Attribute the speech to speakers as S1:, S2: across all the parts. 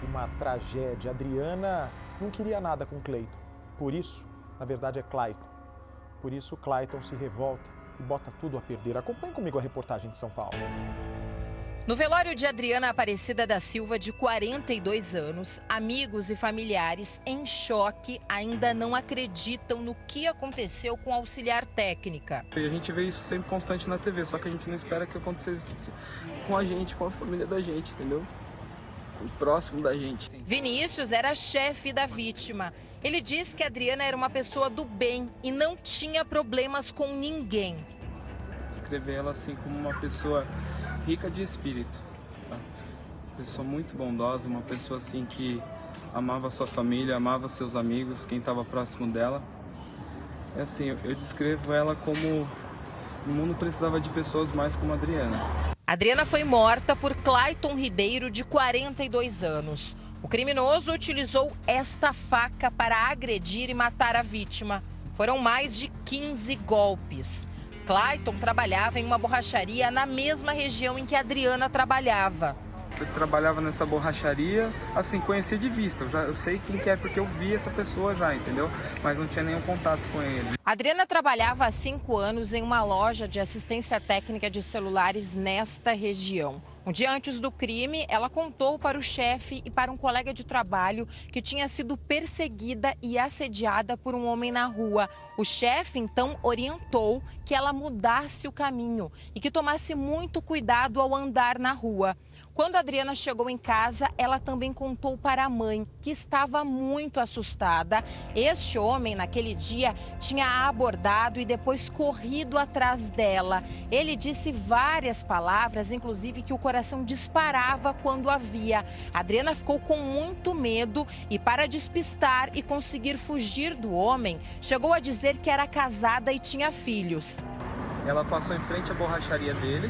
S1: Uma tragédia. Adriana não queria nada com Cleiton. Por isso, na verdade, é Clayton. Por isso, Clayton se revolta e bota tudo a perder. Acompanhe comigo a reportagem de São Paulo.
S2: No velório de Adriana Aparecida da Silva, de 42 anos, amigos e familiares, em choque, ainda não acreditam no que aconteceu com a auxiliar técnica.
S3: E a gente vê isso sempre constante na TV, só que a gente não espera que acontecesse com a gente, com a família da gente, entendeu? Próximo da gente.
S2: Vinícius era chefe da vítima. Ele diz que a Adriana era uma pessoa do bem e não tinha problemas com ninguém.
S3: Descrever ela assim como uma pessoa rica de espírito, tá? Pessoa muito bondosa, uma pessoa assim que amava sua família, amava seus amigos, quem estava próximo dela. É assim, eu descrevo ela como o mundo precisava de pessoas mais como a Adriana.
S2: Adriana foi morta por Clayton Ribeiro, de 42 anos. O criminoso utilizou esta faca para agredir e matar a vítima. Foram mais de 15 golpes. Clayton trabalhava em uma borracharia na mesma região em que a Adriana trabalhava.
S3: Eu trabalhava nessa borracharia, assim, conhecia de vista. Eu sei quem que é porque eu vi essa pessoa já, entendeu? Mas não tinha nenhum contato com ele.
S2: A Adriana trabalhava há 5 anos em uma loja de assistência técnica de celulares nesta região. Um dia antes do crime, ela contou para o chefe e para um colega de trabalho que tinha sido perseguida e assediada por um homem na rua. O chefe, então, orientou que ela mudasse o caminho e que tomasse muito cuidado ao andar na rua. Quando a Adriana chegou em casa, ela também contou para a mãe, que estava muito assustada. Este homem, naquele dia, tinha a abordado e depois corrido atrás dela. Ele disse várias palavras, inclusive que o coração disparava quando a via. A Adriana ficou com muito medo e, para despistar e conseguir fugir do homem, chegou a dizer que era casada e tinha filhos.
S3: Ela passou em frente à borracharia dele,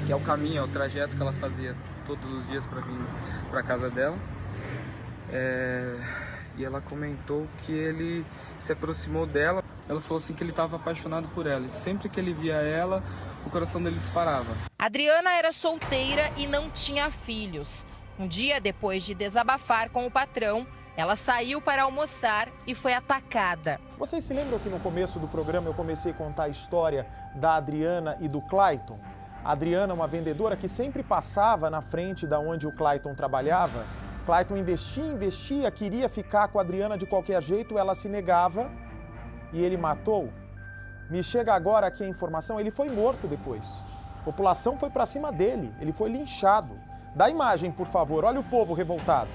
S3: que é o caminho, é o trajeto que ela fazia todos os dias para vir para a casa dela. E ela comentou que ele se aproximou dela. Ela falou assim que ele estava apaixonado por ela. E sempre que ele via ela, o coração dele disparava.
S2: Adriana era solteira e não tinha filhos. Um dia depois de desabafar com o patrão, ela saiu para almoçar e foi atacada.
S1: Vocês se lembram que no começo do programa eu comecei a contar a história da Adriana e do Clayton? A Adriana, uma vendedora que sempre passava na frente da onde o Clayton trabalhava. Clayton investia, queria ficar com a Adriana de qualquer jeito, ela se negava e ele matou. Me chega agora aqui a informação, ele foi morto depois. A população foi para cima dele, ele foi linchado. Dá a imagem, por favor, olha o povo revoltado.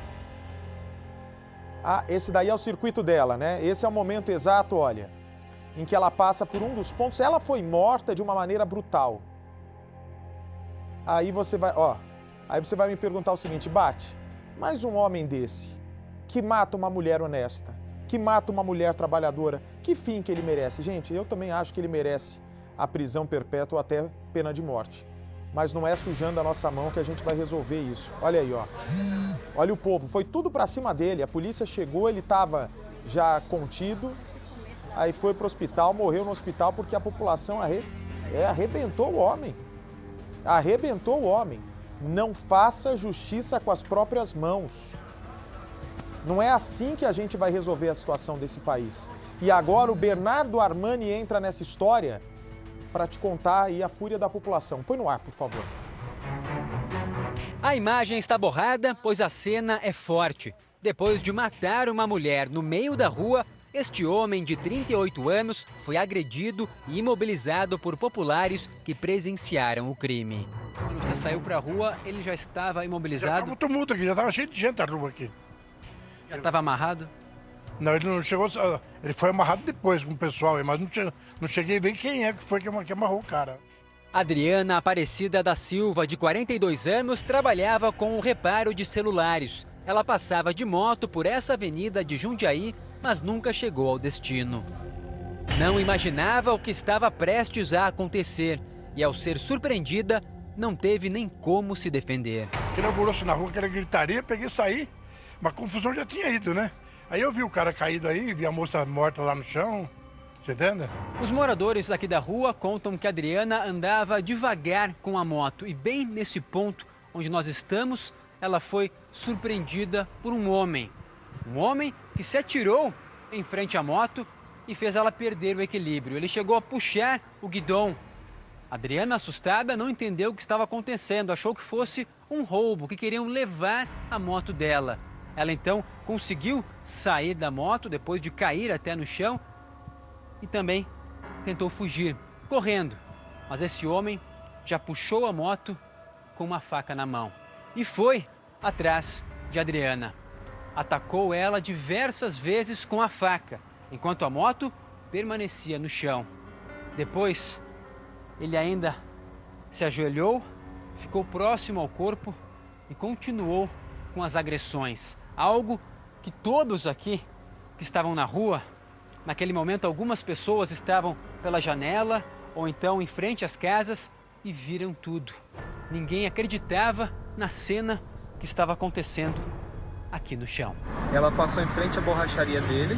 S1: Ah, esse daí é o circuito dela, né? Esse é o momento exato, olha, em que ela passa por um dos pontos. Ela foi morta de uma maneira brutal. Aí você vai me perguntar o seguinte, Bate, mas um homem desse, que mata uma mulher honesta, que mata uma mulher trabalhadora, que fim que ele merece? Gente, eu também acho que ele merece a prisão perpétua ou até pena de morte. Mas não é sujando a nossa mão que a gente vai resolver isso. Olha aí, ó. Olha o povo, foi tudo pra cima dele. A polícia chegou, ele estava já contido, aí foi pro hospital, morreu no hospital porque a população arrebentou o homem. Arrebentou o homem. Não faça justiça com as próprias mãos. Não é assim que a gente vai resolver a situação desse país. E agora o Bernardo Armani entra nessa história para te contar aí a fúria da população. Põe no ar, por favor.
S4: A imagem está borrada, pois a cena é forte. Depois de matar uma mulher no meio da rua, este homem de 38 anos foi agredido e imobilizado por populares que presenciaram o crime. Quando você saiu para a rua, ele já estava imobilizado?
S5: Já estava tumulto aqui, já estava cheio de gente na rua aqui.
S4: Já estava amarrado?
S5: Não, ele não chegou, ele foi amarrado depois com o pessoal, mas não cheguei a ver quem é que foi que amarrou o cara.
S4: Adriana Aparecida da Silva, de 42 anos, trabalhava com o reparo de celulares. Ela passava de moto por essa avenida de Jundiaí, mas nunca chegou ao destino. Não imaginava o que estava prestes a acontecer e, ao ser surpreendida, não teve nem como se defender.
S5: Aquele alvoroço na rua, aquela gritaria, peguei e saí, mas a confusão já tinha ido, né? Aí eu vi o cara caído aí, vi a moça morta lá no chão, você entende?
S4: Os moradores aqui da rua contam que a Adriana andava devagar com a moto e bem nesse ponto onde nós estamos, ela foi surpreendida por um homem. Um homem que se atirou em frente à moto e fez ela perder o equilíbrio. Ele chegou a puxar o guidão. Adriana, assustada, não entendeu o que estava acontecendo. Achou que fosse um roubo, que queriam levar a moto dela. Ela então conseguiu sair da moto depois de cair até no chão e também tentou fugir, correndo. Mas esse homem já puxou a moto com uma faca na mão e foi atrás de Adriana. Atacou ela diversas vezes com a faca, enquanto a moto permanecia no chão. Depois, ele ainda se ajoelhou, ficou próximo ao corpo e continuou com as agressões. Algo que todos aqui que estavam na rua, naquele momento algumas pessoas estavam pela janela ou então em frente às casas e viram tudo. Ninguém acreditava na cena que estava acontecendo aqui no chão.
S3: Ela passou em frente à borracharia dele,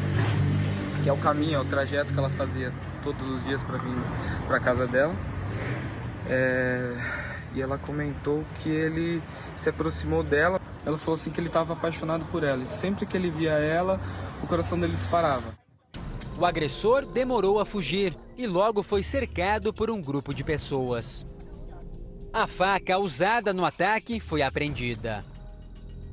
S3: que é o caminho, é o trajeto que ela fazia todos os dias para vir para a casa dela. E ela comentou que ele se aproximou dela. Ela falou assim que ele estava apaixonado por ela. E sempre que ele via ela, o coração dele disparava.
S4: O agressor demorou a fugir e logo foi cercado por um grupo de pessoas. A faca usada no ataque foi apreendida.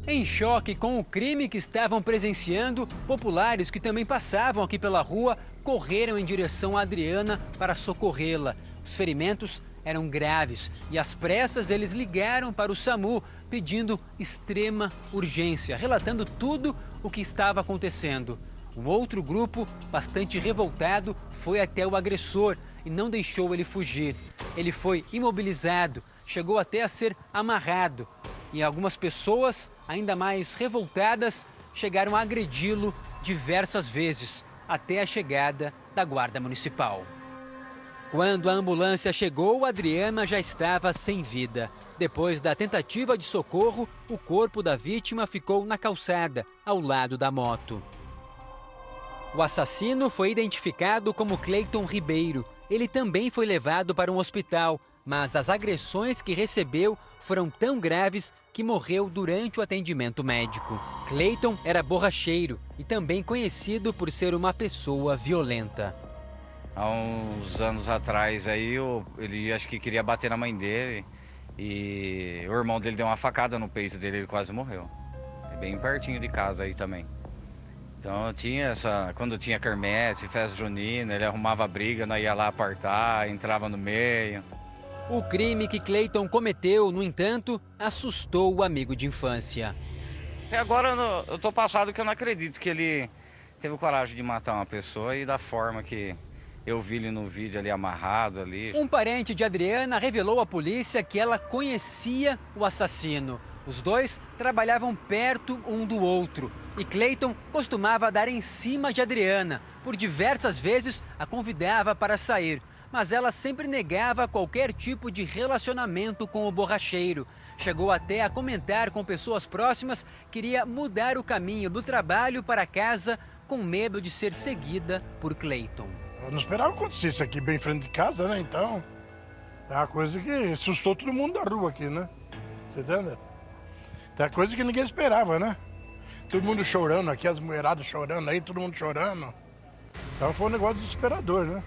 S4: Em choque com o crime que estavam presenciando, populares que também passavam aqui pela rua correram em direção a Adriana para socorrê-la. Os ferimentos eram graves e às pressas eles ligaram para o SAMU pedindo extrema urgência, relatando tudo o que estava acontecendo. Um outro grupo, bastante revoltado, foi até o agressor e não deixou ele fugir. Ele foi imobilizado, chegou até a ser amarrado. E algumas pessoas, ainda mais revoltadas, chegaram a agredi-lo diversas vezes, até a chegada da Guarda Municipal. Quando a ambulância chegou, Adriana já estava sem vida. Depois da tentativa de socorro, o corpo da vítima ficou na calçada, ao lado da moto. O assassino foi identificado como Cleiton Ribeiro. Ele também foi levado para um hospital, mas as agressões que recebeu foram tão graves que morreu durante o atendimento médico. Cleiton era borracheiro e também conhecido por ser uma pessoa violenta.
S6: Há uns anos atrás aí, ele acho que queria bater na mãe dele e o irmão dele deu uma facada no peito dele, ele quase morreu. É bem pertinho de casa aí também. Então tinha quando tinha quermesse, festa junina, ele arrumava briga, nós ia lá apartar, entrava no meio.
S4: O crime que Cleiton cometeu, no entanto, assustou o amigo de infância.
S6: Até agora eu tô passado que eu não acredito que ele teve coragem de matar uma pessoa e da forma que eu vi ele no vídeo ali amarrado ali.
S4: Um parente de Adriana revelou à polícia que ela conhecia o assassino. Os dois trabalhavam perto um do outro e Cleiton costumava dar em cima de Adriana. Por diversas vezes a convidava para sair, mas ela sempre negava qualquer tipo de relacionamento com o borracheiro. Chegou até a comentar com pessoas próximas que queria mudar o caminho do trabalho para casa com medo de ser seguida por Cleiton.
S5: Eu não esperava acontecer isso aqui bem em frente de casa, né? Então, é uma coisa que assustou todo mundo da rua aqui, né? Você entende? É coisa que ninguém esperava, né? Todo mundo chorando aqui, as mulheradas chorando aí, todo mundo chorando. Então foi um negócio desesperador, né?